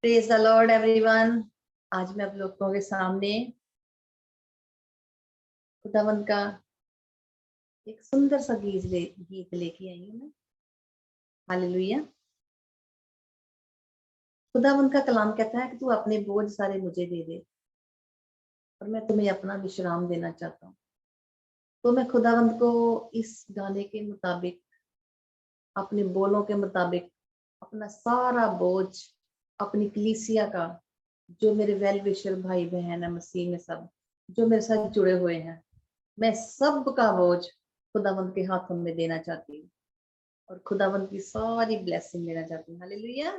Praise the Lord everyone. आज मैं आप लोगों के सामने खुदावंद का एक सुंदर सा गीत लेके आई हूँ मैं। हालेलुया। खुदावंद का कलाम कहता है कि तू अपने बोझ सारे मुझे दे दे और मैं तुम्हें अपना विश्राम देना चाहता हूँ। तो मैं खुदावंद को इस गाने के मुताबिक, अपने बोलों के मुताबिक, अपना सारा बोझ, अपनी कलीसिया का, जो मेरे वेल विशर भाई बहन है मसीह में, सब जो मेरे साथ जुड़े हुए हैं, मैं सब का बोझ खुदावंद के हाथों में देना चाहती हूँ और खुदावंद की सारी ब्लेसिंग लेना चाहती हूँ। Hallelujah.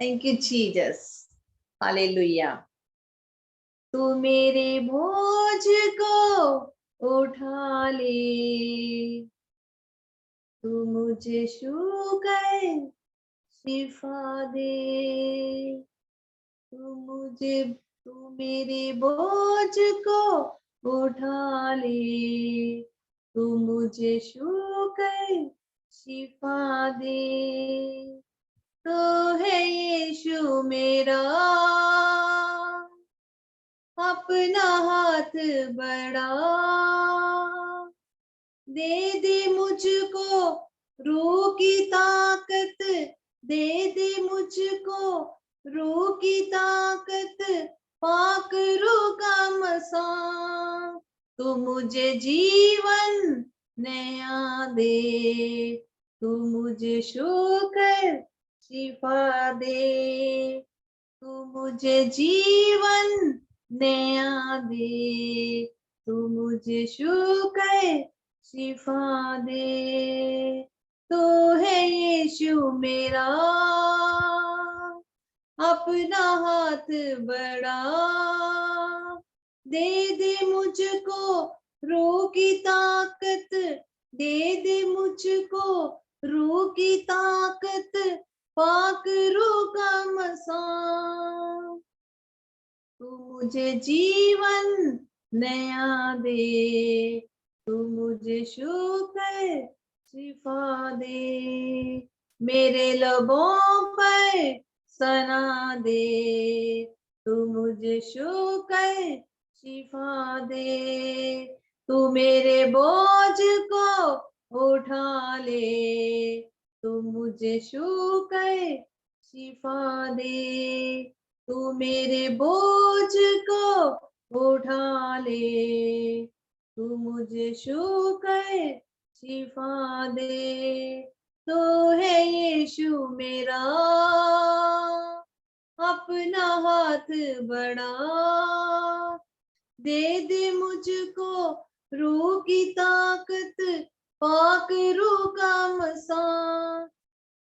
Thank you Jesus. Hallelujah. तू मेरे बोझ को उठा ले, तू मुझे छू कर शिफा दे, तू मेरे बोझ को उठा ले, तू मुझे छू कर शिफा दे। तो है यीशु मेरा अपना हाथ बड़ा, दे दे मुझको रूह की ताकत, दे दे मुझको रूह की ताकत, पाक रूह का मसा, तू मुझे जीवन नया दे, तू मुझे छू कर शिफा दे, तू मुझे जीवन नया दे, तू मुझे छू कर शिफा दे। तो है यीशु मेरा अपना हाथ बड़ा, दे दे मुझको रूह की ताकत, दे दे मुझको रूह की ताकत, पाक रूह का मसा, तू मुझे जीवन नया दे, तू मुझे छू कर शिफा दे, मेरे लबों पर सना दे, तू मुझे छू कर शिफा दे, तू मेरे बोझ को उठा ले, तू मुझे छू कर शिफा दे, तू मेरे बोझ को उठा ले, तू मुझे छू कर शिफा दे। तो है यीशु मेरा अपना हाथ बड़ा, दे दे मुझको रूह की ताकत, पाक रूह का मसा,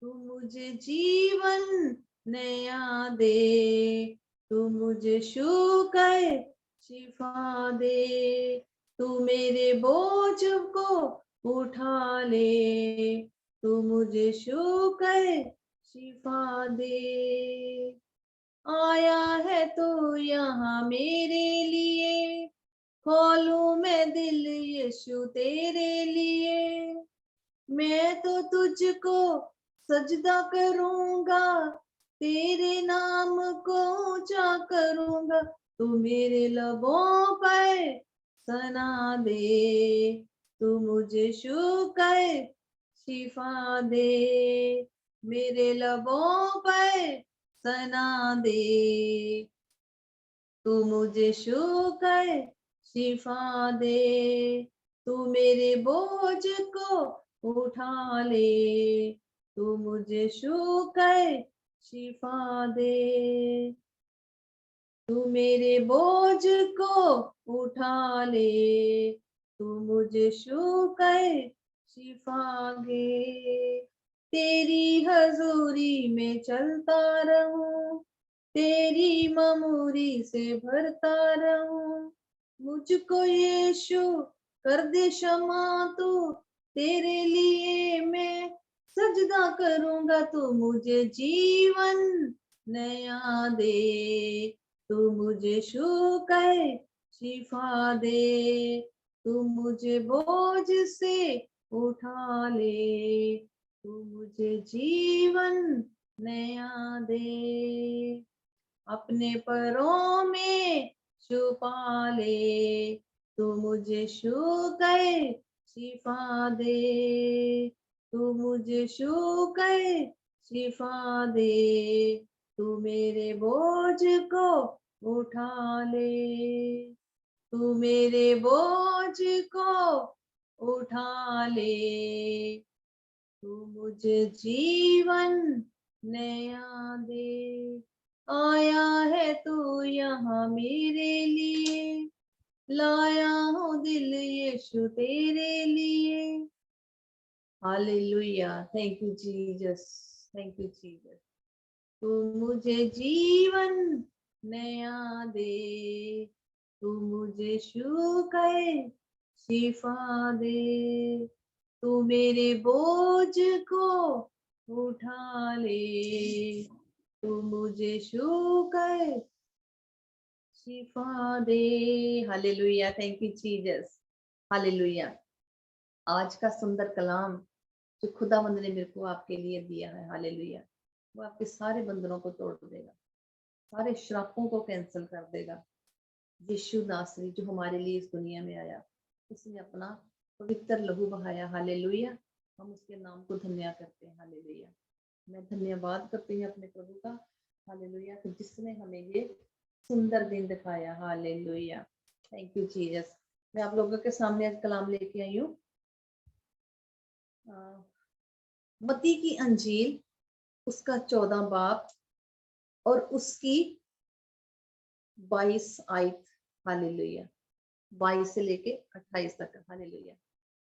तू मुझे जीवन नया दे, तू मुझे छू कर शिफा दे, तू मेरे बोझ को उठा ले, तू मुझे छू कर शिफा दे। आया है तो यहाँ मेरे लिए, खोलूं मैं दिल यीशु तेरे लिए, मैं तो तुझको सजदा करूंगा, तेरे नाम को ऊंचा करूंगा, तू मेरे लबों पर सना दे, तू मुझे छू कर शिफा दे, मेरे लबों पर सना दे, तू मुझे छू कर शिफा दे, तू मेरे बोझ को उठा ले, तू मुझे छू कर शिफा दे, तू मेरे बोझ को उठा ले, तू मुझे छू कर शिफा दे, तेरी हजूरी में चलता रहूं, तेरी ममूरी से भरता रहूं, मुझको यीशु कर दे क्षमा तू, तेरे लिए मैं सजदा करूंगा, तू मुझे जीवन नया दे, तू मुझे छू कर शिफा दे, तू मुझे बोझ से उठा ले, तू मुझे जीवन नया दे। अपने परों में छुपा ले, तू मुझे छू कर शिफा दे, तू मुझे छू कर शिफा दे, तू मेरे बोझ को उठा ले, तू मेरे बोझ को उठा ले, तू मुझे जीवन नया दे, आया है तू यहाँ मेरे लिए, लाया हूँ दिल यीशु तेरे लिए। Hallelujah, thank you Jesus, thank you Jesus. तू मुझे जीवन नया दे, तू मुझे छू कर शिफा दे, तू मेरे बोझ को उठा ले, तू मुझे छू कर शिफा दे। Hallelujah, thank you Jesus, hallelujah. आज का सुंदर कलाम जो खुदावंद ने मेरे को आपके लिए दिया है, हालेलुया, वो आपके सारे बंधनों को तोड़ देगा, सारे श्रापों को कैंसिल कर देगा। यीशु नासरी जो हमारे लिए इस दुनिया में आया, उसने अपना पवित्र लहू बहाया, हालेलुया। हम उसके नाम को धन्य करते हैं, हालेलुया। मैं धन्यवाद करती हूँ अपने प्रभु का, हालेलुया, कि जिसने हमें ये सुंदर दिन दिखाया, हालेलुया। Thank you Jesus. मैं आप लोगों के सामने आज कलाम लेके आई हूँ मत्ती की अंजील, उसका 14 बाब और उसकी 22 आयत, हालेलुया, 22 से लेके 28 तक, हालेलुया।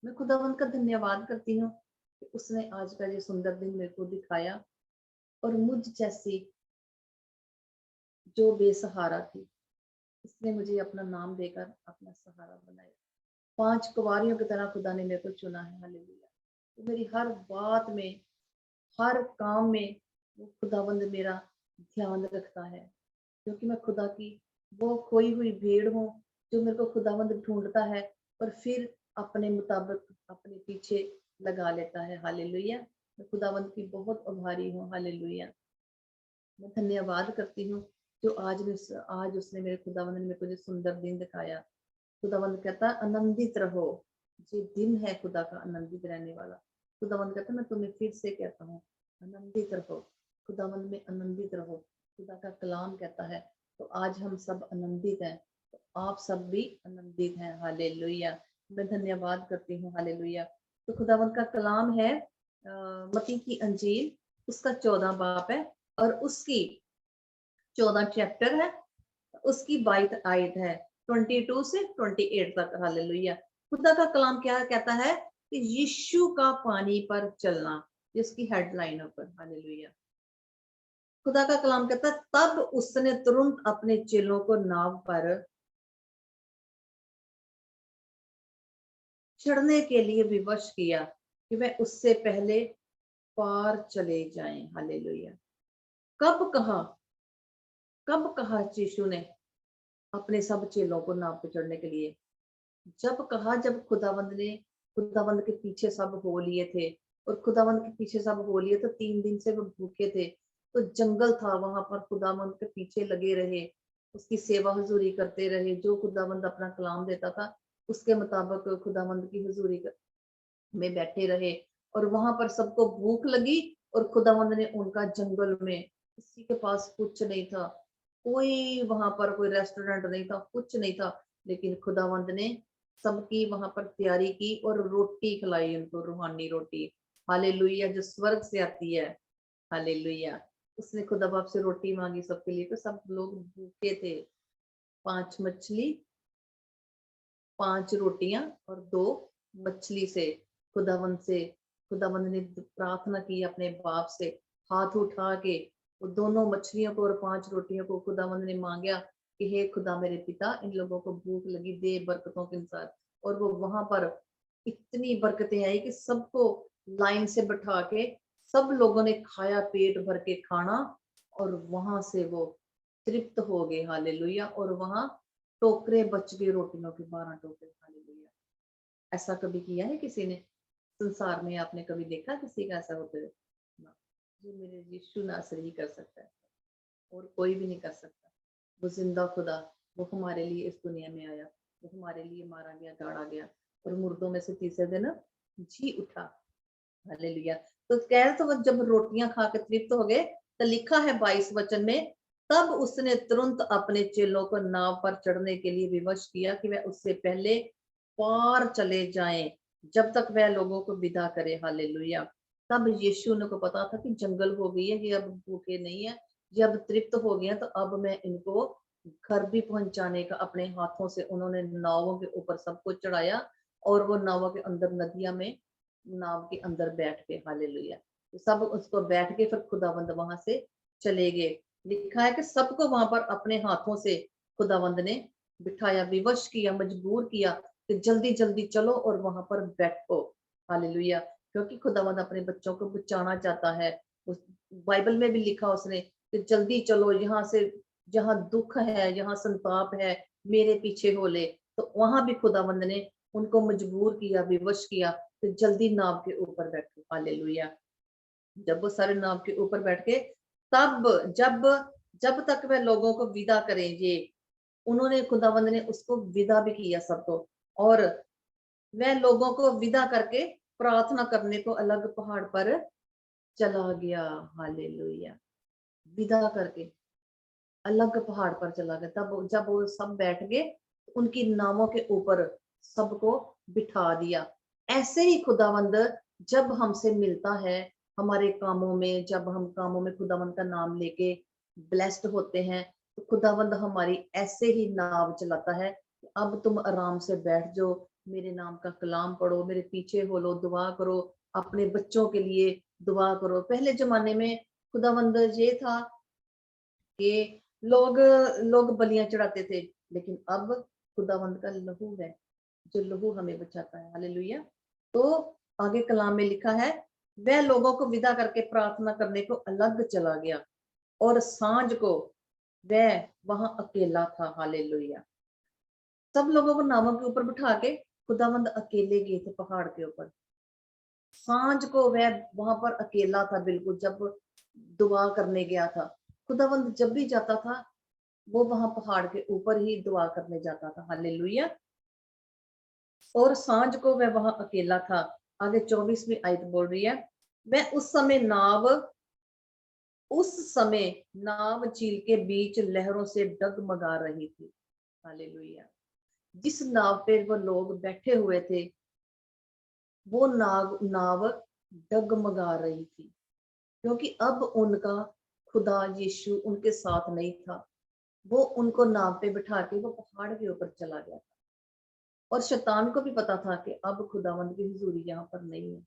मैं खुदावंत का धन्यवाद करती हूँ कि उसने आज का ये सुंदर दिन मेरे को दिखाया और मुझ जैसी जो बेसहारा थी, उसने मुझे अपना नाम देकर अपना सहारा बनाया। 5 कुंवारियों की तरह खुदा ने मेरे को चुना है, हालेलुया। तो मेरी हर बात में, हर काम में वो खुदावंद मेरा ध्यान रखता है, क्योंकि मैं खुदा की वो खोई हुई भेड़ हूँ जो मेरे को खुदावंद ढूंढता है और फिर अपने मुताबिक अपने पीछे लगा लेता है, हालेलुया। मैं खुदावंद की बहुत आभारी हूँ, हालेलुया। मैं धन्यवाद करती हूँ जो आज उसने मेरे खुदावंद ने मेरे को जो सुंदर दिन दिखाया। खुदावंद कहता है आनंदित रहो, जो दिन है खुदा का आनंदित रहने वाला। खुदावंद कहता है मैं तुम्हें फिर से कहता हूँ आनंदित रहो, खुदावंद में आनंदित रहो। खुदा का कलाम कहता है, तो आज हम सब आनंदित हैं, तो आप सब भी आनंदित हैं, हालेलुया। मैं धन्यवाद करती हूँ, हालेलुया। तो खुदावंद का कलाम है मत्ती की अंजील, उसका 14 बाब है और उसकी 14 चैप्टर है, उसकी 22 आयत है, 22 से 28 तक, हालेलुया। खुदा का कलाम क्या कहता है कि यीशु का पानी पर चलना, जिसकी हेडलाइन ऊपर, हालेलुया। खुदा का कलाम कहता है तब उसने तुरंत अपने चेलों को नाव पर चढ़ने के लिए विवश किया कि वह उससे पहले पार चले जाएं, हालेलुया। कब कहा, कब कहा यीशु ने अपने सब चेलों को नाव पर चढ़ने के लिए? जब कहा, जब खुदावंद के पीछे सब हो लिए थे, और खुदावंद के पीछे सब हो लिए तो 3 दिन से वो भूखे थे, तो जंगल था, वहां पर खुदावंद के पीछे लगे रहे, उसकी सेवा हुजूरी करते रहे, जो खुदावंद अपना कलाम देता था उसके मुताबिक खुदावंद की हुजूरी में बैठे रहे। और वहां पर सबको भूख लगी और खुदावंद ने उनका जंगल में, किसी के पास कुछ नहीं था, कोई वहां पर कोई रेस्टोरेंट नहीं था, कुछ नहीं था, लेकिन खुदावंद ने सबकी वहां पर तैयारी की और रोटी खिलाई उनको, रूहानी रोटी, हालेलुया, जो स्वर्ग से आती है, हालेलुया। उसने खुदा बाप से रोटी मांगी सबके लिए, तो सब लोग भूखे थे। 5 मछली, 5 रोटियां और 2 मछली से खुदावंद ने प्रार्थना की अपने बाप से, हाथ उठा के वो दोनों मछलियों को और 5 रोटियों को खुदावंद ने मांगा कि हे खुदा मेरे पिता, इन लोगों को भूख लगी, दे बरकतों के अनुसार। और वो वहां पर इतनी बरकतें आई कि सबको लाइन से बैठा के सब लोगों ने खाया, पेट भर के खाना, और वहां से वो तृप्त हो गए, हालेलुया। और वहां टोकरे बच गए रोटियों के, 12 टोकरे, हालेलुया। ऐसा कभी किया है किसी ने संसार में? आपने कभी देखा किसी का ऐसा होते हुए? ना, जो मेरे यीशु नासरी ही कर सकता है। और कोई भी नहीं कर सकता। वो जिंदा खुदा, वो हमारे लिए इस दुनिया में आया, वो हमारे लिए मारा गया, गाड़ा गया और मुर्दों में से तीसरे दिन जी उठा। हालेलुया। तो कह रहे, तो वो जब रोटियां खा के तृप्त हो गए, तो लिखा है 22 वचन में, तब उसने तुरंत अपने चेलों को नाव पर चढ़ने के लिए विवश किया कि वह उससे पहले पार चले जाएं, जब तक वह लोगों को विदा करे। हालेलुया। तब यीशु ने को पता था कि जंगल हो गई है, ये अब भूखे नहीं है, ये अब तृप्त हो गए हैं, तो अब मैं इनको घर भी पहुंचाने का अपने हाथों से उन्होंने नावों के ऊपर सबको चढ़ाया और वो नावों के अंदर नदियां में नाव के अंदर बैठ के। हालेलुया। तो सब उसको बैठ के फिर खुदावंद वहां से चले गए। लिखा है कि सबको वहां पर अपने हाथों से खुदावंद ने बिठाया, विवश किया, मजबूर किया कि जल्दी जल्दी चलो और वहां पर बैठो। हालेलुया। क्योंकि खुदावंद अपने बच्चों को बचाना चाहता है। उस बाइबल में भी लिखा उसने कि जल्दी चलो यहाँ से, जहाँ दुख है, जहाँ संताप है, मेरे पीछे हो ले। तो वहां भी खुदावंद ने उनको मजबूर किया, विवश किया, तो जल्दी नाव के ऊपर बैठो। हालेलुया। जब वो सारे नाव के ऊपर बैठ के, तब जब जब तक वह लोगों को विदा करेंगे, उन्होंने खुदावंद ने उसको विदा भी किया सबको, और वह लोगों को विदा करके प्रार्थना करने को अलग पहाड़ पर चला गया। हालेलुया। विदा करके अलग पहाड़ पर चला गया। तब जब वो सब बैठ गए, उनकी नावों के ऊपर सबको बिठा दिया। ऐसे ही खुदावंद जब हमसे मिलता है हमारे कामों में, जब हम कामों में खुदावंद का नाम लेके ब्लेस्ड होते हैं, तो खुदावंद हमारी ऐसे ही नाव चलाता है। अब तुम आराम से बैठ जाओ, मेरे नाम का कलाम पढ़ो, मेरे पीछे हो लो, दुआ करो, अपने बच्चों के लिए दुआ करो। पहले जमाने में खुदावंद ये था कि लोग लोग बलियां चढ़ाते थे, लेकिन अब खुदावंद का लहू है जो लहू हमें बचाता है। हालेलुया। तो आगे कलाम में लिखा है, वह लोगों को विदा करके प्रार्थना करने को अलग चला गया और सांझ को वह वहां अकेला था। हालेलुया। सब लोगों को नावों के ऊपर बिठा के खुदावंद अकेले गए थे पहाड़ के ऊपर। सांझ को वह वहां पर अकेला था बिल्कुल, जब दुआ करने गया था। खुदावंद जब भी जाता था, वो वहां पहाड़ के ऊपर ही दुआ करने जाता था। हालेलुया। और सांझ को वह वहां अकेला था। आगे 24वीं आयत बोल रही है, वह उस समय नाव झील के बीच लहरों से डगमगा रही थी। हालेलुया। जिस नाव पे वो लोग बैठे हुए थे, वो नाव डगमगा रही थी, क्योंकि अब उनका खुदा यीशु उनके साथ नहीं था। वो उनको नाव पे बिठा के वो पहाड़ के ऊपर चला गया था। और शैतान को भी पता था कि अब खुदावंद की हुजूरी यहाँ पर नहीं है।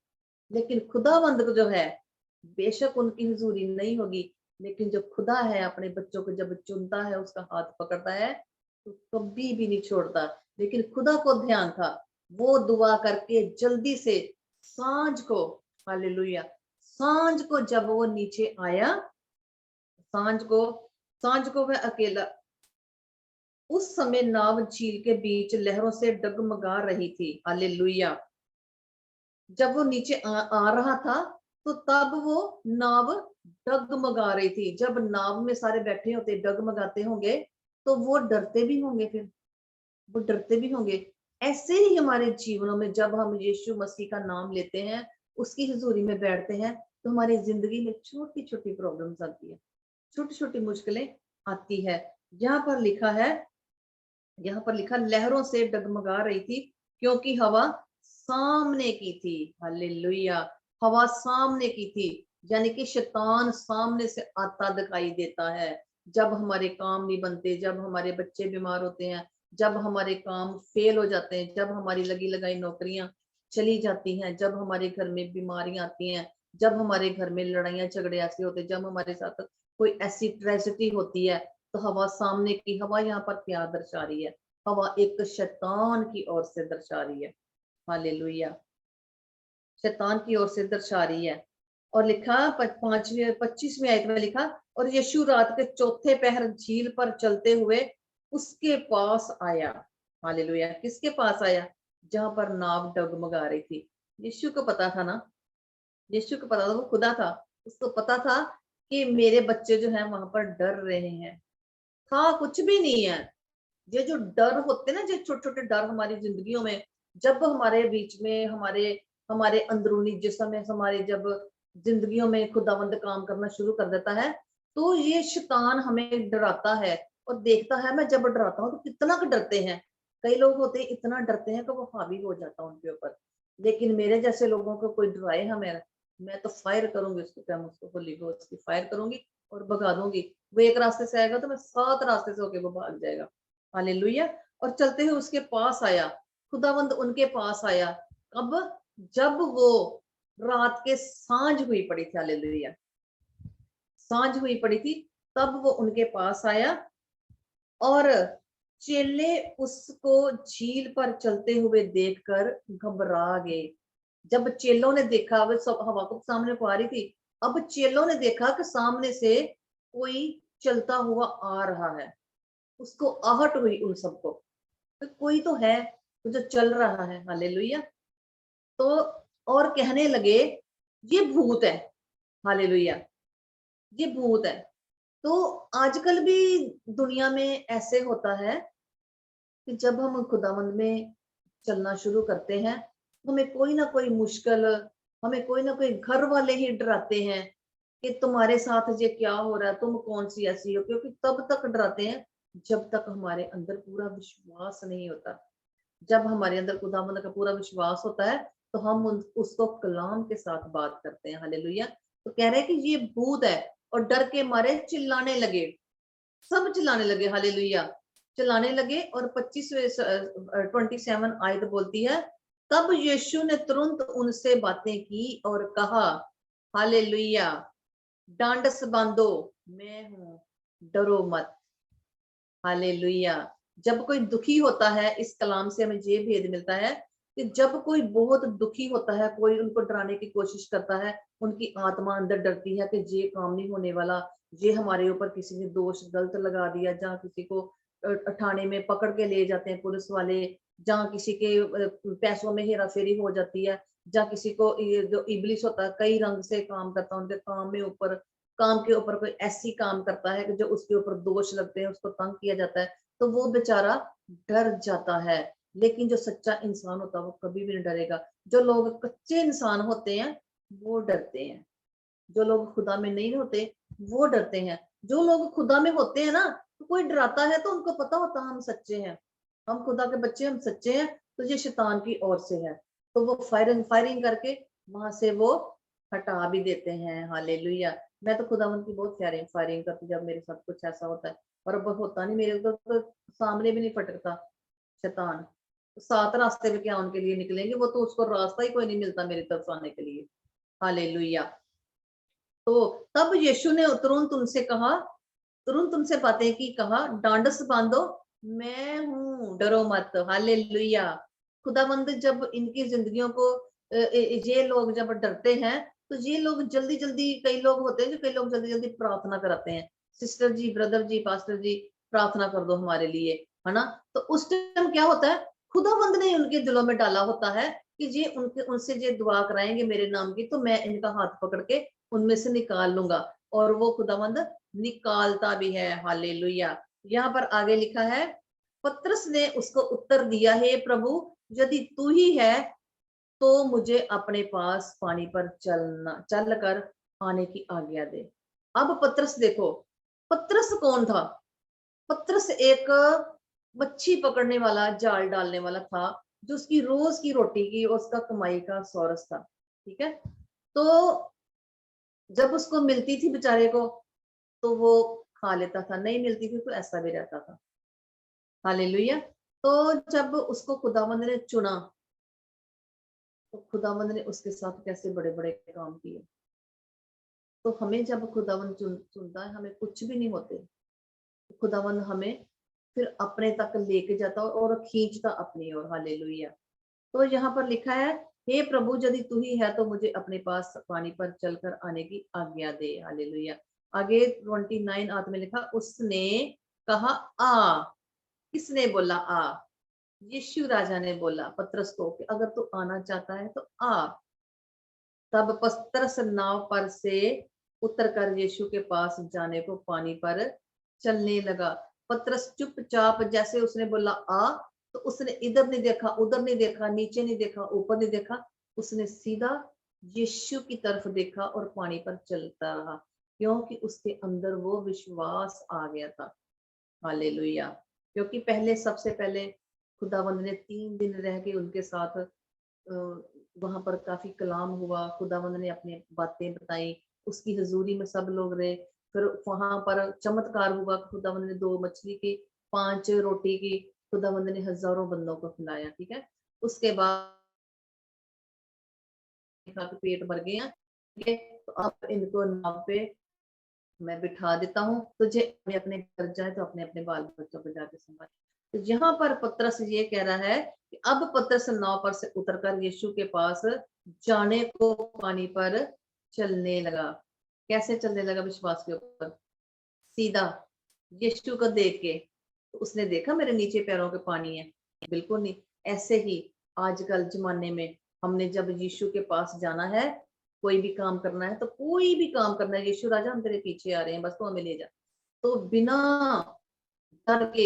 लेकिन खुदावंद को जो है, बेशक उनकी हुजूरी नहीं होगी, लेकिन जो खुदा है अपने बच्चों को जब चुनता है, उसका हाथ पकड़ता है, तो कभी भी नहीं छोड़ता। लेकिन खुदा को ध्यान था, वो दुआ करके जल्दी से सांझ को, हालेलुया, सांझ को जब वो नीचे आया, सांझ को सांझ को वह अकेला, उस समय नाव झील के बीच लहरों से डगमगा रही थी। हालेलुया। जब वो नीचे आ रहा था, तो तब वो नाव डगमगा रही थी। जब नाव में सारे बैठे होते डगमगाते होंगे, तो वो डरते भी होंगे, फिर वो डरते भी होंगे। ऐसे ही हमारे जीवनों में जब हम यीशु मसीह का नाम लेते हैं, उसकी हुजूरी में बैठते हैं, तो हमारी जिंदगी में छोटी छोटी प्रॉब्लम्स आती है, छोटी छोटी मुश्किलें आती है। यहाँ पर लिखा है, यहाँ पर लिखा, लहरों से डगमगा रही थी क्योंकि हवा सामने की थी। हालेलुया। हवा सामने की थी, यानी कि शैतान सामने से आता दिखाई देता है। जब हमारे काम नहीं बनते, जब हमारे बच्चे बीमार होते हैं, जब हमारे काम फेल हो जाते हैं, जब हमारी लगी लगाई नौकरियां चली जाती हैं, जब हमारे घर में बीमारियां आती हैं, जब हमारे घर में लड़ाइयां झगड़े ऐसे होते हैं, जब हमारे साथ कोई ऐसी ट्रेजेडी होती है, तो हवा सामने की, हवा यहाँ पर क्या दर्शा रही है? हवा एक शैतान की ओर से दर्शा रही है। हालेलुया। शैतान की ओर से दर्शा रही है। और लिखा 25वीं आयत में लिखा, और यीशु रात के चौथे पहर झील पर चलते हुए उसके पास आया। हालेलुया। किसके पास आया? जहां पर नाव डगमगा रही थी। यीशु को पता था ना, यीशु को पता था, वो खुदा था, उसको पता था कि मेरे बच्चे जो हैं वहां पर डर रहे हैं। था कुछ भी नहीं है। ये जो डर होते ना, जो छोटे छोटे डर हमारी जिंदगियों में, जब हमारे बीच में हमारे हमारे अंदरूनी जिस्म में हमारे जब जिंदगियों में खुदावंद काम करना शुरू कर देता है, तो ये शैतान हमें डराता है और देखता है। मैं जब डराता हूँ तो कितना डरते हैं। कई लोग होते हैं इतना डरते हैं कि वो हावी हो जाता है उनके ऊपर। लेकिन मेरे जैसे लोगों को कोई डराए हमें, मैं तो फायर करूंगी उसको, क्या मैं उसको होली गोस्ट की फायर करूंगी और भगा दूंगी। वो एक रास्ते से आएगा तो मैं 7 रास्ते से होके वो भाग जाएगा। हालेलुया। और चलते हुए उसके पास आया, खुदावंद उनके पास आया। अब जब वो रात के सांझ हुई पड़ी थी, हालेलुया, सांझ हुई पड़ी थी, तब वो उनके पास आया और चेले उसको झील पर चलते हुए देखकर घबरा गए। जब चेलों ने देखा, वो सब हवा को सामने को आ रही थी, अब चेलों ने देखा कि सामने से कोई चलता हुआ आ रहा है। उसको आहट हुई उन सबको, तो कोई तो है जो चल रहा है। हालेलुया। तो और कहने लगे ये भूत है। हालेलुया, ये भूत है। तो आजकल भी दुनिया में ऐसे होता है कि जब हम खुदावंद में चलना शुरू करते हैं, हमें कोई ना कोई मुश्किल, हमें कोई ना कोई घर वाले ही डराते हैं कि तुम्हारे साथ ये क्या हो रहा है, तुम कौन सी ऐसी हो। क्योंकि तब तक डराते हैं जब तक हमारे अंदर पूरा विश्वास नहीं होता। जब हमारे अंदर खुदावंद का पूरा विश्वास होता है तो हम उसको कलाम के साथ बात करते हैं। हालेलुया। तो कह रहे हैं कि ये भूत है, और डर के मारे चिल्लाने लगे, सब चिल्लाने लगे। हालेलुया, चिल्लाने लगे। और 27 आयत बोलती है, तब यीशु ने तुरंत उनसे बातें की और कहा, हालेलुया, डांडस बांधो, मैं हूं, डरो मत। हालेलुया। जब कोई दुखी होता है, इस कलाम से हमें ये भेद मिलता है कि जब कोई बहुत दुखी होता है, कोई उनको डराने की कोशिश करता है, उनकी आत्मा अंदर डरती है कि ये काम नहीं होने वाला, ये हमारे ऊपर किसी ने दोष गलत लगा दिया, जहाँ किसी को थाने में पकड़ के ले जाते हैं पुलिस वाले, जहाँ किसी के पैसों में हेरा फेरी हो जाती है, जहाँ किसी को जो इबलिस होता है कई रंग से काम करता है, उनके काम के ऊपर कोई ऐसी काम करता है कि जो उसके ऊपर दोष लगते हैं, उसको तंग किया जाता है, तो वो बेचारा डर जाता है। लेकिन जो सच्चा इंसान होता है वो कभी भी नहीं डरेगा। जो लोग कच्चे इंसान होते हैं वो डरते हैं, जो लोग खुदा में नहीं होते वो डरते हैं। जो लोग खुदा में होते हैं ना, तो कोई डराता है तो उनको पता होता है हम सच्चे हैं, हम खुदा के बच्चे, हम सच्चे हैं, तो ये शैतान की ओर से है। तो वो फायरिंग फायरिंग करके वहां से वो हटा भी देते हैं। हालेलुया। मैं तो खुदावंत की बहुत फायरिंग फायरिंग करती जब मेरे साथ कुछ ऐसा होता है। और अब होता नहीं मेरे तो सामने भी नहीं फटकता शैतान। तो 7 रास्ते पे क्या उनके लिए निकलेंगे, वो तो उसको रास्ता ही कोई नहीं मिलता मेरी तरफ आने के लिए। हालेलुया। तो तब यीशु ने तुरंत उनसे कहा, तुरंत उनसे बातें की, कहा, डांडस बांधो, मैं हूं, डरो मत। हालेलुया। खुदावंद जब इनकी जिंदगियों को ये लोग जब डरते हैं, तो ये लोग जल्दी जल्दी, कई लोग होते हैं जो कई लोग जल्दी जल्दी प्रार्थना कराते हैं, सिस्टर जी, ब्रदर जी, पास्टर जी, प्रार्थना कर दो हमारे लिए, है ना। तो उस टाइम क्या होता है, खुदावंद ने उनके दिलों में डाला होता है कि ये उनके उनसे ये दुआ कराएंगे मेरे नाम की, तो मैं इनका हाथ पकड़ के उनमें से निकाल लूंगा। और वो खुदावंद निकालता भी है। हालेलुया। यहाँ पर आगे लिखा है, पतरस ने उसको उत्तर दिया, हे प्रभु, यदि तू ही है तो मुझे अपने पास पानी पर चलकर आने की आज्ञा दे। अब पतरस देखो, पतरस कौन था? पतरस एक मच्छी पकड़ने वाला, जाल डालने वाला था, जो उसकी रोज की रोटी की, उसका कमाई का सोर्स था। ठीक है। तो जब उसको मिलती थी बेचारे को तो वो खा लेता था, नहीं मिलती थी तो ऐसा भी रहता था। हालेलुया। तो जब उसको खुदावंद ने चुना, तो खुदावंद ने उसके साथ कैसे बड़े बड़े काम किए। तो हमें जब खुदावंद चुनता है, हमें कुछ भी नहीं होते। तो खुदावंद हमें फिर अपने तक लेके जाता और खींचता अपनी ओर। हालेलुया। तो यहाँ पर लिखा है, हे प्रभु, यदि तू ही है तो मुझे अपने पास पानी पर चलकर आने की आज्ञा दे। हालेलुया। आगे 29 आयत में लिखा, उसने कहा, आ। किसने बोला आ? यीशु राजा ने बोला पतरस को कि अगर तू आना चाहता है तो आ। तब पतरस नाव पर से उतर कर यीशु के पास जाने को पानी पर चलने लगा। पतरस चुपचाप, जैसे उसने बोला आ, तो उसने इधर नहीं देखा, उधर नहीं देखा, नीचे नहीं देखा, ऊपर नहीं देखा, उसने सीधा यीशु की तरफ देखा और पानी पर चलता रहा, क्योंकि उसके अंदर वो विश्वास आ गया था। हालेलुया। क्योंकि पहले, सबसे पहले खुदावंद ने 3 दिन रह के उनके साथ वहां पर काफी कलाम हुआ, खुदावंद ने अपनी बातें बताई, उसकी हजूरी में सब लोग रहे। फिर वहां पर चमत्कार हुआ, खुदावंद ने 2 मछली की 5 रोटी की, खुदावंद ने हजारों बंदों को खिलाया। ठीक है, उसके बाद देखा कि पेट भर गए हैं, ठीक है, तो अब इनको नाव पे मैं बिठा देता हूँ, तुझे अपने अपने घर जाए तो अपने अपने बाल बच्चों को जाके संभाल। तो यहाँ पर पतरस ये कह रहा है कि अब पतरस नाव पर से उतरकर यीशु के पास जाने को पानी पर चलने लगा। कैसे चलने लगा? विश्वास के ऊपर, सीधा यीशु को देख के। तो उसने देखा मेरे नीचे पैरों के पानी है? बिल्कुल नहीं। ऐसे ही आजकल जमाने में हमने जब यीशु के पास जाना है, कोई भी काम करना है, तो कोई भी काम करना है, यीशु राजा हम तेरे पीछे आ रहे हैं, बस तो हमें ले जा, तो बिना डर के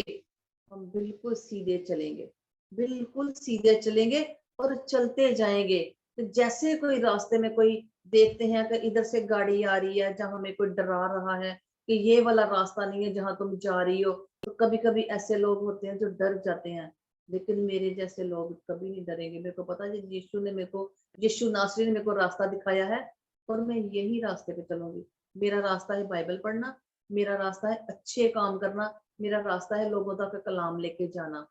हम बिल्कुल सीधे चलेंगे, बिल्कुल सीधे चलेंगे और चलते जाएंगे। तो जैसे कोई रास्ते में कोई देखते हैं कि इधर से गाड़ी आ रही है, जहां हमें कोई डरा रहा है कि ये वाला रास्ता नहीं है जहां तुम जा रही हो, तो कभी कभी ऐसे लोग होते हैं जो डर जाते हैं। लेकिन मेरे जैसे लोग कभी नहीं डरेंगे। मेरे को पता है यीशु ने मेरे को, यीशु नासरी ने मेरे को रास्ता दिखाया है, और मैं यही रास्ते पे चलूंगी। मेरा रास्ता है बाइबल पढ़ना, मेरा रास्ता है अच्छे काम करना, मेरा रास्ता है लोगों तक कलाम लेके जाना,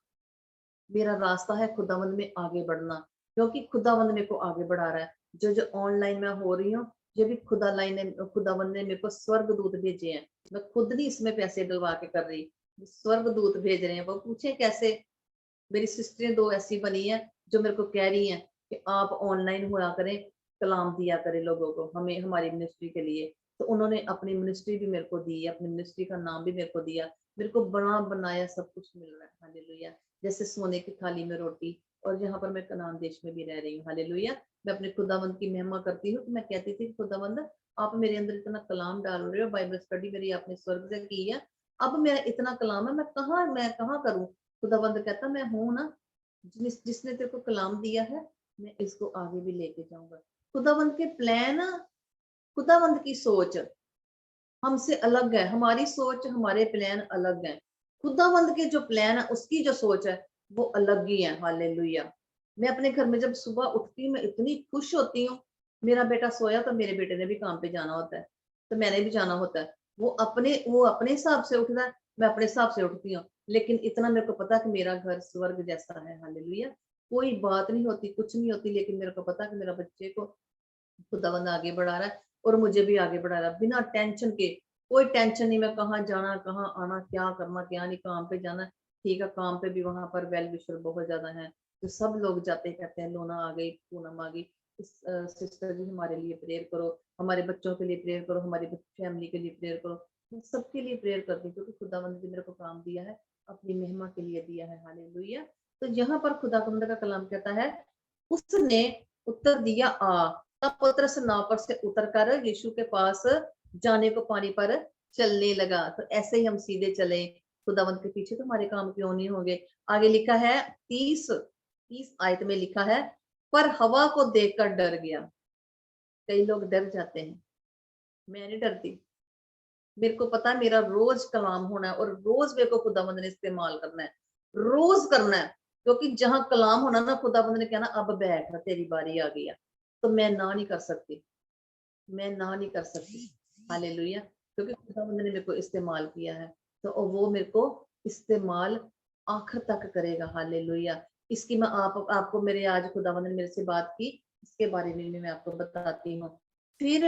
मेरा रास्ता है खुदावंद में आगे बढ़ना, क्योंकि खुदावंद मेरे को आगे बढ़ा रहा है। जो जो ऑनलाइन में हो रही हूँ, ये भी खुदावंद ने मेरे को स्वर्ग दूत भेजे हैं। मैं खुद नहीं इसमें पैसे डलवा के कर रही, स्वर्ग दूत भेज रहे हैं। वो पूछे कैसे? मेरी सिस्टरें 2 ऐसी बनी है जो मेरे को कह रही हैं कि आप ऑनलाइन हुआ करें, कलाम दिया करें लोगों को, हमें हमारी मिनिस्ट्री के लिए। तो उन्होंने अपनी मिनिस्ट्री भी मेरे को दी है, अपनी मिनिस्ट्री का नाम भी मेरे को दिया, मेरे को बना बनाया सब कुछ मिल रहा है। हालेलुया। जैसे सोने की थाली में रोटी। और यहाँ पर मैं कनान देश में भी रह रही हूँ। हालेलुया। मैं अपने खुदावंद की महिमा करती हूँ। तो मैं कहती थी खुदावंद, आप मेरे अंदर इतना कलाम डाल रहे हो, बाइबल स्टडी मेरी आपने स्वर्ग से की है, अब मेरा इतना कलाम है, मैं कहाँ करूँ? खुदावंद कहता मैं हूं ना, जिसने तेरे को कलाम दिया है, मैं इसको आगे भी लेके जाऊंगा। खुदावंद के प्लान, खुदावंद की सोच हमसे अलग है, हमारी सोच, हमारे प्लान अलग हैं। खुदावंद के जो प्लान है, उसकी जो सोच है, वो अलग ही है। हालेलुया। मैं अपने घर में जब सुबह उठती हूँ, मैं इतनी खुश होती हूँ। मेरा बेटा सोया तो मेरे बेटे ने भी काम पे जाना होता है, तो मैंने भी जाना होता है। वो अपने हिसाब से उठता है, मैं अपने हिसाब से उठती हूँ। लेकिन इतना मेरे को पता है कि मेरा घर स्वर्ग जैसा है। हालेलुया। कोई बात नहीं होती, कुछ नहीं होती, लेकिन मेरे को पता है कि मेरा बच्चे को खुदावंद आगे बढ़ा रहा है, और मुझे भी आगे बढ़ा रहा है, बिना टेंशन के। कोई टेंशन नहीं, मैं कहाँ जाना, कहाँ आना, क्या करना, क्या नहीं, काम पे जाना। ठीक है, काम पे भी वहां पर वेल विशर बहुत ज्यादा है, तो सब लोग जाते कहते हैं लोना आ गई, पूनम आ गई, सिस्टर जी हमारे लिए प्रेयर करो, हमारे बच्चों के लिए प्रेयर करो, हमारी फैमिली के लिए प्रेयर करो। मैं सबके लिए प्रेयर करती हूँ, क्योंकि खुदावंद ने मेरे को काम दिया है, अपनी महिमा के लिए दिया है। हालेलुया। तो यहाँ पर खुदावंद का कलाम कहता है, उसने उत्तर दिया आ। तब पतरस नाव पर से उतरकर यीशु के पास जाने को पानी पर चलने लगा। तो ऐसे ही हम सीधे चले, खुदावंत के पीछे तो हमारे काम क्यों नहीं होंगे। आगे लिखा है 30 आयत में लिखा है, पर हवा को देखकर डर गया। कई लोग डर जाते हैं, मैं नहीं डरती। मेरे को पता है मेरा रोज कलाम होना है, और रोज मेरे को खुदावंद ने इस्तेमाल करना है, रोज करना है। क्योंकि जहां कलाम होना ना, खुदावंद ने कहना अब बैठ, तेरी बारी आ गई है, तो मैं ना नहीं कर सकती, मैं ना नहीं कर सकती। हालेलुया। क्योंकि खुदावंद ने मेरे को इस्तेमाल किया है, तो वो मेरे को इस्तेमाल आखिर तक करेगा। हालेलुया। इसकी मैं आपको मेरे आज खुदावंद ने मेरे से बात की, इसके बारे में भी मैं आपको बताती हूँ। फिर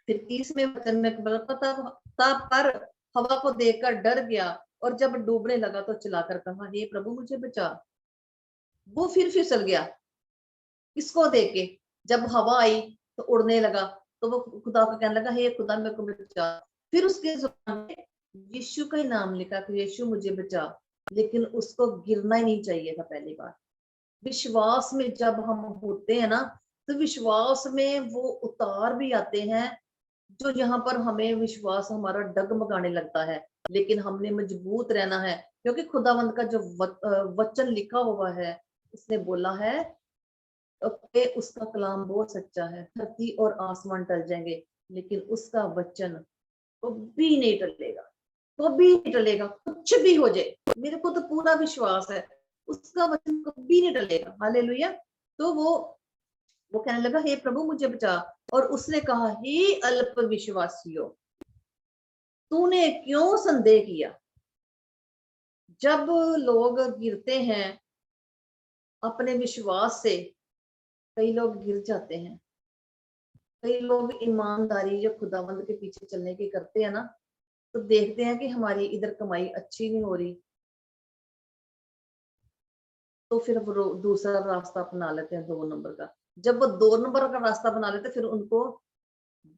30वें वचन में पता, तब पर हवा को देखकर डर गया, और जब डूबने लगा तो चिल्लाकर कहा, हे प्रभु मुझे बचा। वो फिर फिसल गया, किसको देख के? जब हवा आई तो उड़ने लगा, तो वो खुदा को कहने लगा, हे खुदा मेरे को बचा। फिर उसके जुबान में यीशु का ही नाम लिखा कि यीशु मुझे बचा। लेकिन उसको गिरना ही नहीं चाहिए था। पहली बार विश्वास में जब हम होते हैं ना, तो विश्वास में वो उतार भी आते हैं, जो यहाँ पर हमें विश्वास हमारा डगमगाने लगता है, लेकिन हमने मजबूत रहना है, क्योंकि खुदावंद का जो वचन लिखा हुआ है, उसने बोला है कि उसका कलाम बहुत सच्चा है। धरती और आसमान टल जाएंगे, लेकिन उसका वचन कभी नहीं टलेगा, कभी नहीं टलेगा, कुछ भी हो जाए। मेरे को तो पूरा विश्वास है, उसका वचन कभी नहीं टलेगा। हालेलुया। तो वो कहने लगा, हे प्रभु मुझे बचा। और उसने कहा, हे अल्प विश्वासियों, तूने क्यों संदेह किया। जब लोग गिरते हैं अपने विश्वास से, कई लोग गिर जाते हैं। कई लोग ईमानदारी जो खुदावंद के पीछे चलने की करते हैं ना, तो देखते हैं कि हमारी इधर कमाई अच्छी नहीं हो रही, तो फिर वो दूसरा रास्ता अपना लेते हैं, 2 नंबर का। जब वो 2 नंबर का रास्ता बना लेते हैं, फिर उनको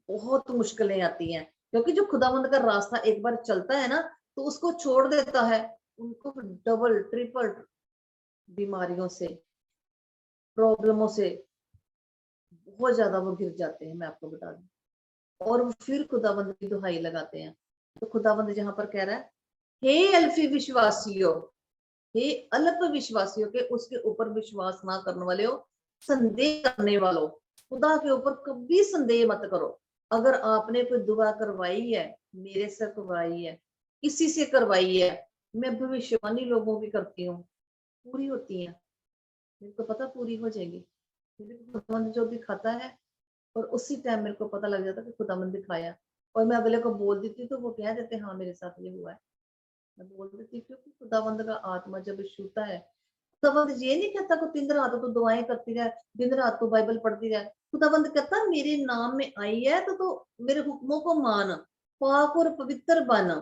बहुत मुश्किलें आती हैं, क्योंकि जो खुदावंद का रास्ता एक बार चलता है ना, तो उसको छोड़ देता है, उनको डबल ट्रिपल बीमारियों से, प्रॉब्लमों से बहुत ज्यादा वो गिर जाते हैं, मैं आपको बता दूं। और वो फिर खुदावंद की दुहाई लगाते हैं। तो खुदावंद जहां पर कह रहा है, हे अल्फी विश्वासियों, हे अल्प विश्वासियों, के उसके ऊपर विश्वास ना करने वाले हो, संदेह करने वालों, खुदा के ऊपर कभी संदेह मत करो। अगर आपने कोई दुआ करवाई है, मेरे से करवाई है, किसी से करवाई है, मैं भविष्यवाणी लोगों की करती हूँ, पूरी होती है, मेरे को पता पूरी हो जाएगी। मेरे को खुदावंद जो दिखाता है, और उसी टाइम मेरे को पता लग जाता कि खुदावंद दिखाया, और मैं अगले को बोल देती, तो वो कह देते हाँ मेरे साथ ये हुआ है। मैं बोल देती, क्योंकि खुदावंद का आत्मा जब छूता है, खुदावंद ये नहीं कहता को दिन रात तो दुआएं करती रहे, दिन रात तो बाइबल पढ़ती रहे। खुदावंद कहता मेरे नाम में आई है तो मेरे हुक्मों को मान, पाक और पवित्र बन।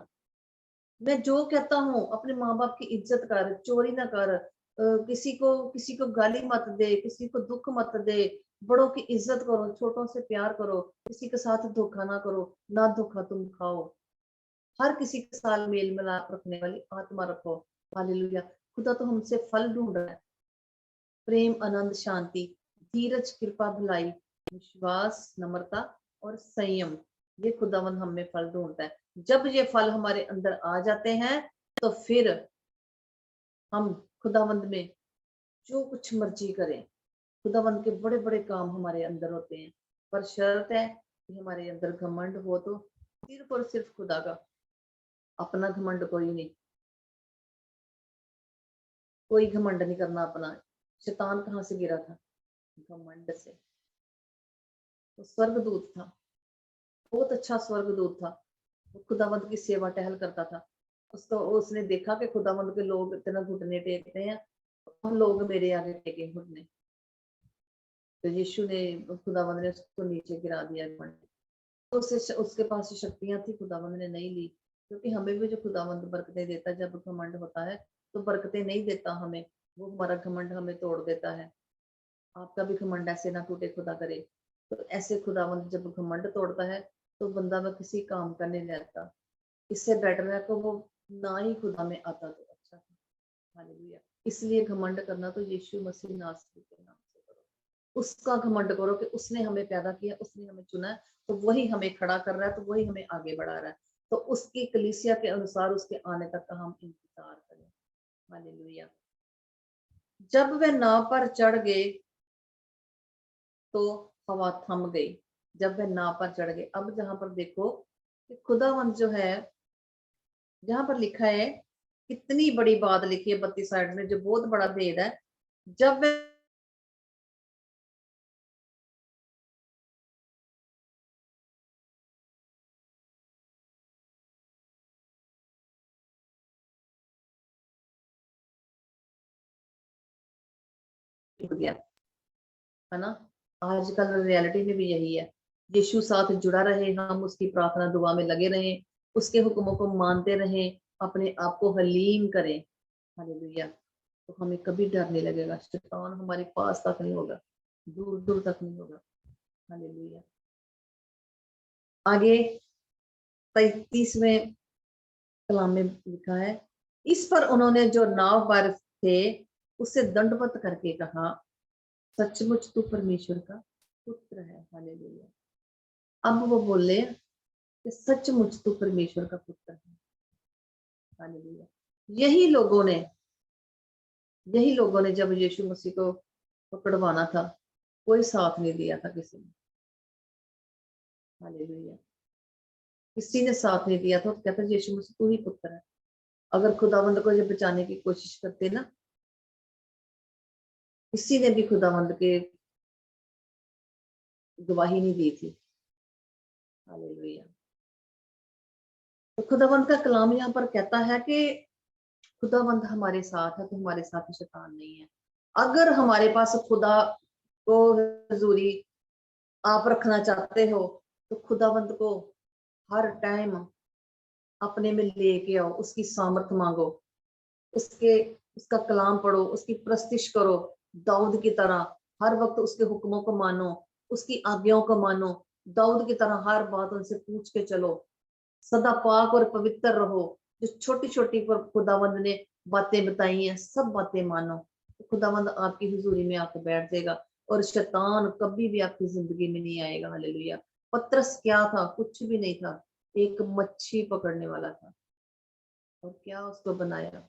मैं जो कहता हूँ, अपने माँ बाप की इज्जत कर, चोरी ना कर, किसी को गाली मत दे, किसी को दुख मत दे, बड़ों की इज्जत करो, छोटों से प्यार करो, किसी के साथ धोखा ना करो, ना धोखा तुम खाओ, हर किसी के साथ मेल मिलाप रखने वाली आत्मा रखो। हालेलुया। खुदा तो हमसे फल ढूंढ रहा है, प्रेम, आनंद, शांति, धीरज, कृपा, भलाई, विश्वास, नम्रता और संयम। ये खुदावंद हमें फल ढूंढता है। जब ये फल हमारे अंदर आ जाते हैं, तो फिर हम खुदावंद में जो कुछ मर्जी करें। खुदावंद के बड़े बड़े काम हमारे अंदर होते हैं, पर शर्त है कि हमारे अंदर घमंड हो, तो सिर्फ और सिर्फ खुदा का, अपना घमंड कोई नहीं। कोई घमंड नहीं करना अपना। शैतान कहाँ से गिरा था? घमंड से। वो स्वर्गदूत था, बहुत अच्छा स्वर्गदूत था। वो खुदावंद की सेवा टहल करता था। उसको उसने देखा कि खुदावंद के लोग इतना घुटने टेकते हैं, हम लोग मेरे आगे टेके घुटने। तो यीशु ने, खुदावंद ने उसको नीचे गिरा दिया घमंड। तो उसके पास शक्तियां थी, खुदावंद ने नहीं ली। क्योंकि हमें भी जो खुदावंद बरकतें देता है, जब घमंड होता है तो बरकतें नहीं देता हमें, वो हमारा घमंड हमें तोड़ देता है। आपका भी घमंड ऐसे ना टूटे, खुदा करे। तो ऐसे खुदावंद जब घमंड तोड़ता है, तो बंदा वह किसी काम का नहीं रहता। इससे बेटर है कि वो ना ही खुदा में आता तो अच्छा था। हालेलुया। इसलिए घमंड करना तो यीशु मसीह नासरी के नाम से करो। उसका घमंड करो कि उसने हमें पैदा किया, उसने हमें चुना है, तो वही हमें खड़ा कर रहा है, तो वही हमें आगे बढ़ा रहा है। तो उसकी कलीसिया के अनुसार उसके आने तक का हम इंतजार करें। हालेलुया। जब वे नाव पर चढ़ गए, तो हवा थम गई। जब वे नाव पर चढ़ गए, अब जहां पर देखो कि खुदावंद जो है, जहां पर लिखा है, कितनी बड़ी बात लिखी है 32 साइड में, जो बहुत बड़ा भेद है। जब वे टूट गया, है ना। आजकल रियलिटी में भी यही है। यीशु साथ जुड़ा रहे, हम उसकी प्रार्थना दुआ में लगे रहें, उसके हुक्मों को मानते रहें, अपने आप को हलीम करें। हालेलुया। तो हमें कभी डर नहीं लगेगा, शैतान हमारे पास तक नहीं होगा, दूर दूर तक नहीं होगा। हालेलुया। आगे 33वें कलाम में लिखा है, इस पर उन्होंने जो नाव पर थे उससे दंडवत करके कहा, सचमुच तू परमेश्वर का पुत्र है। हालेलुया। अब वो बोले कि सचमुच तू परमेश्वर का पुत्र है। हालेलुया। यही लोगों ने यही लोगों ने जब यीशु मसीह को पकड़वाना था, कोई साथ नहीं दिया था किसी ने। हालेलुया। किसी ने साथ नहीं दिया था, तो कहता यीशु मसीह तू ही पुत्र है। अगर खुदावंद को जब बचाने की कोशिश करते ना, किसी ने भी खुदावंद के गवाही नहीं दी थी। हालेलुया। तो खुदावंद का कलाम यहाँ पर कहता है कि खुदावंद हमारे साथ है तो हमारे साथ शैतान नहीं है। अगर हमारे पास खुदा को हजूरी आप रखना चाहते हो, तो खुदावंद को हर टाइम अपने में लेके आओ, उसकी सामर्थ मांगो, उसके उसका कलाम पढ़ो, उसकी प्रस्तिश करो। दाऊद की तरह हर वक्त उसके हुक्मों को मानो, उसकी आज्ञाओं को मानो। दाऊद की तरह हर बात उनसे पूछ के चलो। सदा पाक और पवित्र रहो। जो छोटी छोटी पर खुदावंद ने बातें बताई हैं, सब बातें मानो, तो खुदावंद आपकी हुजूरी में आके बैठ जाएगा और शैतान कभी भी आपकी जिंदगी में नहीं आएगा। हालेलुया। पतरस क्या था? कुछ भी नहीं था, एक मच्छी पकड़ने वाला था। और क्या उसको बनाया?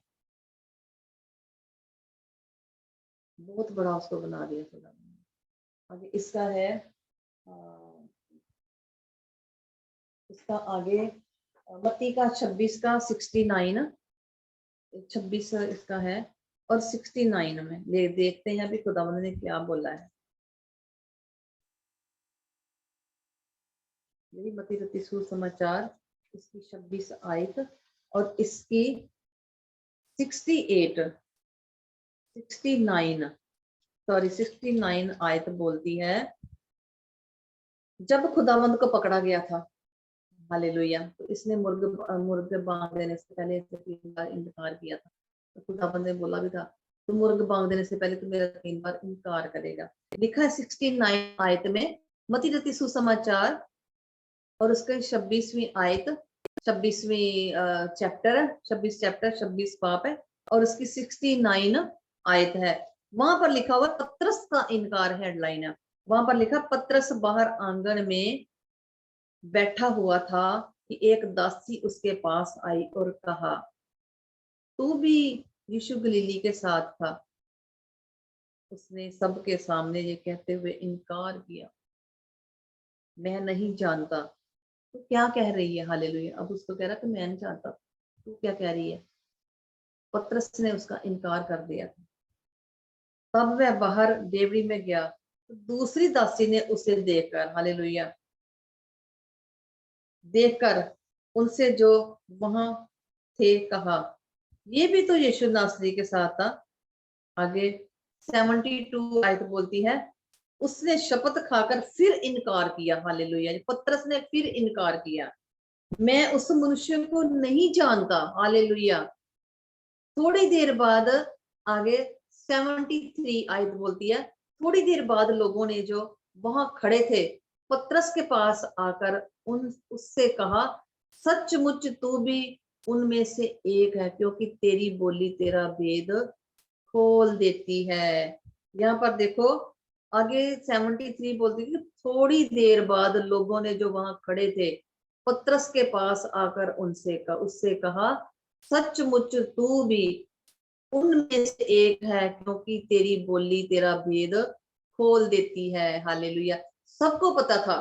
बहुत बड़ा उसको बना दिया खुदा ने। आगे इसका है अ, इसका आगे मत्ती का 26 का 69, 26 इसका है और 69 में ले देखते हैं अभी खुदावंद ने क्या बोला है। यही मत्ती रत्ती सुसमाचार, इसकी 26 आयत और इसकी 68 69 सॉरी 69 आयत बोलती है, जब खुदावंद को पकड़ा गया था, हालेलुया, तो इसने मुर्ग मुर्ग बांग देने से पहले इसने 3 बार इनकार किया था। तो खुदावंद ने बोला भी था, तो मुर्ग बांग देने से पहले तो मेरा 3 बार इनकार करेगा। लिखा है 69 आयत में, मती रती सुसमाचार और उसके 26वीं आयत, 26वीं चैप्टर है, 26 चैप्टर 26 पाप है और उसकी 69 आयत है। वहां पर लिखा हुआ पत्रस का इनकार, हेडलाइन है। वहां पर लिखा पत्रस बाहर आंगन में बैठा हुआ था कि एक दासी उसके पास आई और कहा, तू भी यीशु गलीली के साथ था। उसने सबके सामने ये कहते हुए इनकार किया, मैं नहीं जानता। तू क्या कह रही है? हालेलुया। अब उसको कह रहा कि मैं नहीं जानता, तू क्या कह रही है? पतरस ने उसका इनकार कर दिया था। तब वह बाहर डेवड़ी में गया, तो दूसरी दासी ने उसे देखकर, हालेलुया, देखकर उनसे जो वहां थे कहा, ये भी तो यीशु नासरी के साथ था। आगे 72 आयत बोलती है, उसने शपथ खाकर फिर इनकार किया। हालेलुया। पतरस ने फिर इनकार किया, मैं उस मनुष्य को नहीं जानता। हालेलुया। थोड़ी देर बाद आगे 73 आयत बोलती है, थोड़ी देर बाद लोगों ने जो वहां खड़े थे पतरस के पास आकर उन उससे कहा, सचमुच तू भी उनमें से एक है, क्योंकि तेरी बोली तेरा भेद खोल देती है। यहाँ पर देखो आगे 73 बोलती है, थोड़ी देर बाद लोगों ने जो वहां खड़े थे पतरस के पास आकर उससे कहा, सचमुच तू भी उनमें से एक है, क्योंकि तेरी बोली तेरा भेद खोल देती है। हालेलुया। सबको पता था,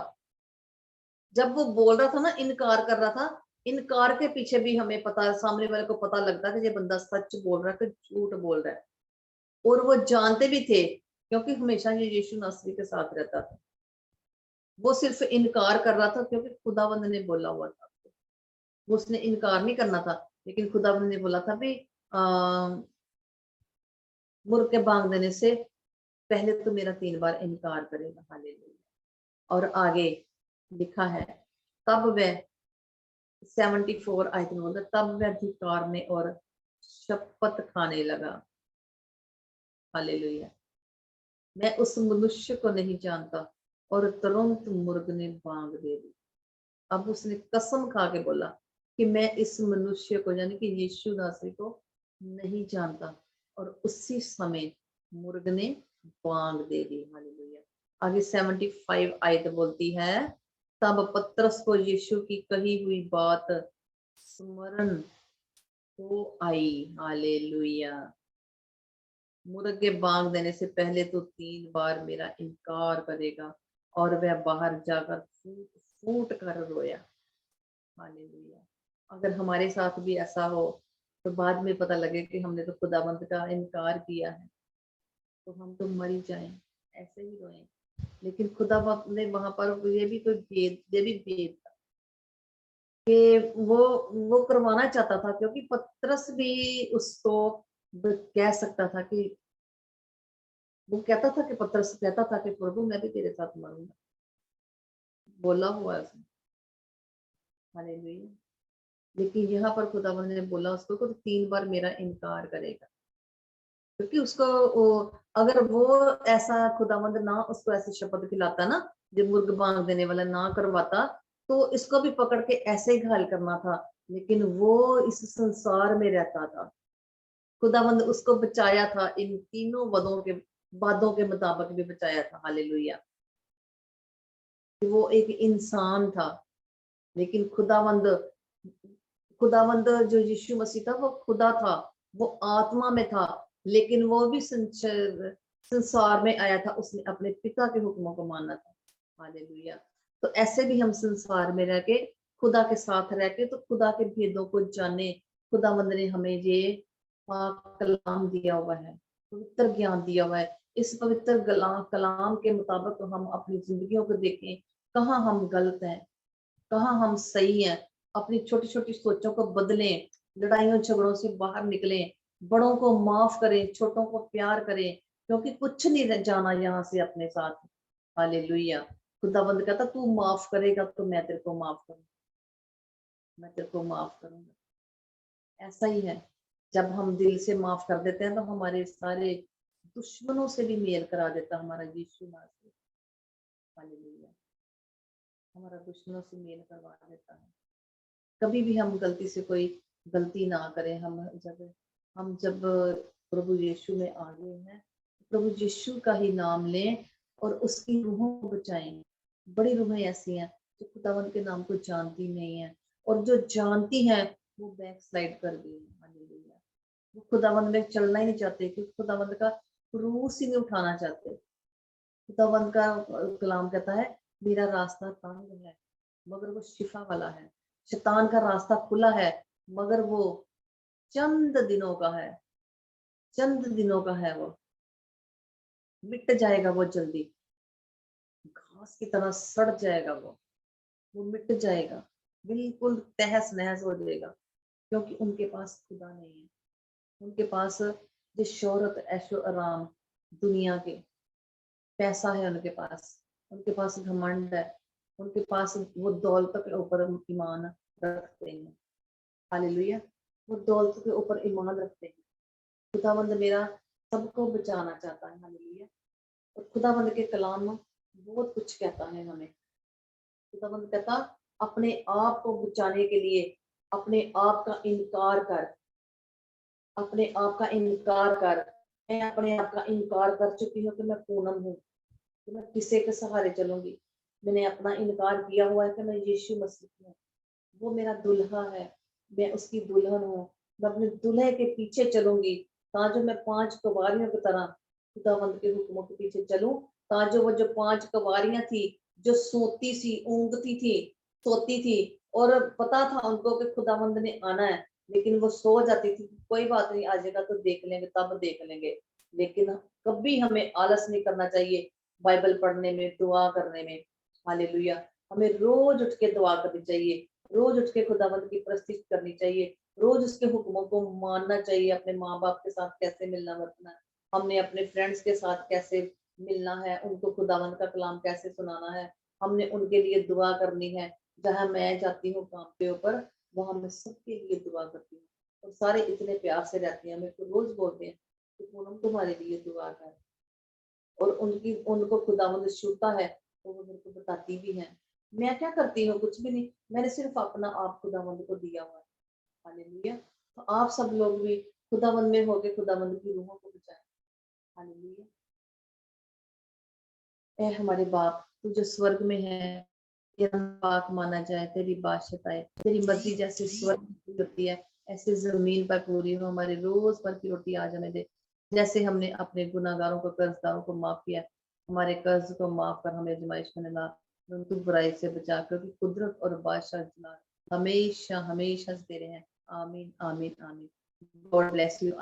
जब वो बोल रहा था ना, इनकार कर रहा था, इनकार के पीछे भी हमें पता, सामने वाले को पता लगता है कि ये बंदा सच बोल रहा है कि झूठ बोल रहा है। और वो जानते भी थे, क्योंकि हमेशा ये यीशु नासरी के साथ रहता था। वो सिर्फ इनकार कर रहा था क्योंकि खुदावंद ने बोला हुआ था। वो उसने इनकार नहीं करना था, लेकिन खुदावंद ने बोला था भी मुर्ग के बांग देने से पहले तो मेरा 3 बार इनकार करेगा। हालेलुया। और आगे लिखा है, तब वह 74 आयत में बोलता, तब वह धिक्कारने और शपथ खाने लगा। हालेलुया। मैं उस मनुष्य को नहीं जानता। और तुरंत मुर्ग ने बांग दे दी। अब उसने कसम खा के बोला कि मैं इस मनुष्य को, यानी कि यीशु नासरी को नहीं जानता। और उसी समय मुर्ग ने बांग दे दी। हालेलुया। आगे 75 आयत बोलती है, तब पतरस को यीशु की कही हुई बात स्मरण को आई। हालेलुया। मुर्गे बांग देने से पहले तो 3 बार मेरा इनकार करेगा। और वह बाहर जाकर फूट फूट कर रोया। हालेलुया। अगर हमारे साथ भी ऐसा हो तो बाद में पता लगे कि हमने तो खुदाबंद का इनकार किया है, तो हम तो मर ही जाएं, ऐसे ही रोएं। लेकिन खुदा ने वहां पर ये भी भेद था कि वो करवाना चाहता था, क्योंकि पतरस भी उसको कह सकता था कि वो कहता था कि पतरस कहता था कि प्रभु मैं भी तेरे साथ मरूंगा, बोला हुआ है उसने। हालेलुया। लेकिन यहाँ पर खुदावंद ने बोला उसको कि 3 बार मेरा इनकार करेगा, क्योंकि उसको अगर वो ऐसा खुदावंद ना उसको ऐसी शपथ खिलाता ना, जो मुर्ग बांध देने वाला ना करवाता, तो इसको भी पकड़ के ऐसे ही घायल करना था। लेकिन वो इस संसार में रहता था। खुदावंद उसको बचाया था, इन तीनों वादों के मुताबिक भी बचाया था। हालेलुया। कि वो एक इंसान था, लेकिन खुदावंद जो यीशु मसीह था वो खुदा था, वो आत्मा में था। लेकिन वो भी संसार में आया था, उसने अपने पिता के हुक्मों को मानना था। हालेलुया। तो ऐसे भी हम संसार में रह के, खुदा के साथ रह के, तो खुदा के भेदों को जाने। खुदावंद ने हमें ये पाक कलाम दिया हुआ है, पवित्र ज्ञान दिया हुआ है। इस पवित्र कलाम के मुताबिक हम अपनी जिंदगियों को देखें, कहाँ हम गलत हैं, कहाँ हम सही हैं। अपनी छोटी छोटी सोचों को बदलें, लड़ाइयों झगड़ों से बाहर निकलें, बड़ों को माफ करें, छोटों को प्यार करें, क्योंकि कुछ नहीं जाना यहाँ से अपने साथ। हालेलुया। खुदाबंद कहता तू माफ करेगा तो मैं तेरे को माफ करूंगा, मैं तेरे को माफ करूंगा। ऐसा ही है, जब हम दिल से माफ कर देते हैं तो हमारे सारे दुश्मनों से भी मेल करा देता हमारा यीशु मसीह। हालेलुया। हमारा दुश्मनों से मेल करवा देता है। कभी भी हम गलती से कोई गलती ना करें। हम जब प्रभु यीशु में आ गए हैं, प्रभु यीशु का ही नाम लें और उसकी रूहों को बचाएं। बड़ी रूहें ऐसी हैं जो खुदावंद के नाम को जानती नहीं है, और जो जानती हैं वो बैक स्लाइड कर गई है। हालेलुया। वो खुदावंद में चलना ही नहीं चाहते, क्योंकि खुदावंद का क्रूस ही नहीं उठाना चाहते। खुदावंद का कलाम कहता है मेरा रास्ता तंग है मगर वो शिफा वाला है। शैतान का रास्ता खुला है, मगर वो चंद दिनों का है, चंद दिनों का है। वो मिट जाएगा, वो जल्दी घास की तरह सड़ जाएगा। वो मिट जाएगा, बिल्कुल तहस नहस हो जाएगा, क्योंकि उनके पास खुदा नहीं है। उनके पास जो शोहरत ऐशो आराम दुनिया के पैसा है, उनके पास घमंड है, उनके पास वो दौलत के ऊपर ईमान रखते हैं। हालेलुया। वो दौलत के ऊपर ईमान रखते हैं। खुदावंद मेरा सबको बचाना चाहता है। हालेलुया। और खुदावंद के कलाम बहुत कुछ कहता है हमें। खुदावंद कहता अपने आप को बचाने के लिए अपने आप का इनकार कर, अपने आप का इनकार कर। मैं अपने आप का इनकार कर चुकी हूँ कि मैं पूनम हूँ, कि मैं किसी के सहारे चलूंगी। मैंने अपना इनकार किया हुआ है कि मैं यीशु मसीह हूँ, वो मेरा दुल्हा है, मैं उसकी दुल्हन हूँ। मैं अपने दूल्हे के पीछे चलूंगी, ताकि मैं 5 कवारियों की तरह खुदावंद के हुक्मों के पीछे चलूं। ताकि वो जो 5 कवारियां थी, जो सोती सी ऊँगती थी, सोती थी, और पता था उनको कि खुदावंद ने आना है, लेकिन वो सो जाती थी। कोई बात नहीं, आ जाएगा तो देख लेंगे, तब देख लेंगे। लेकिन कभी हमें आलस नहीं करना चाहिए बाइबल पढ़ने में, दुआ करने में। हालेलुया। हमें रोज उठ के दुआ करनी चाहिए, रोज उठ के खुदावंद की प्रस्तुति करनी चाहिए, रोज उसके हुक्मों को मानना चाहिए। अपने माँ बाप के साथ कैसे मिलना वर्तना है, हमने अपने फ्रेंड्स के साथ कैसे मिलना है, उनको खुदावंद का कलाम कैसे सुनाना है, हमने उनके लिए दुआ करनी है। जहां मैं जाती हूँ काम पे ऊपर, वहां मैं सबके लिए दुआ करती हूँ, और सारे इतने प्यार से रहते हैं, मेरे को रोज बोलते हैं कि पूनम तुम्हारे लिए दुआ कर। और उनको खुदावंद छूता है तो वो मेरे को बताती भी है। मैं क्या करती हूँ, कुछ भी नहीं, मैंने सिर्फ अपना आप खुदावंद को दिया हुआ है। हालेलुया। तो आप सब लोग भी खुदावंद में होके खुदावंद की रूहों को बचाएं। हालेलुया। ऐ हमारे बाप तू जो स्वर्ग में है, तेरा नाम पाक माना जाए, तेरी बादशाहत आए, तेरी मर्जी जैसे स्वर्ग में होती है ऐसे जमीन पर पूरी हो। हमारे रोज पर की रोटी आज हमें दे, जैसे हमने अपने गुनाहगारों को, कर्जदारों को माफ किया, हमारे कर्ज को माफ कर, हमें आजमाइश में न ला, परंतु बुराई से बचा, क्योंकि कुदरत और बादशाह जलाल हमेशा हमेशा से तेरे हैं। आमीन आमीन आमीन। God bless you.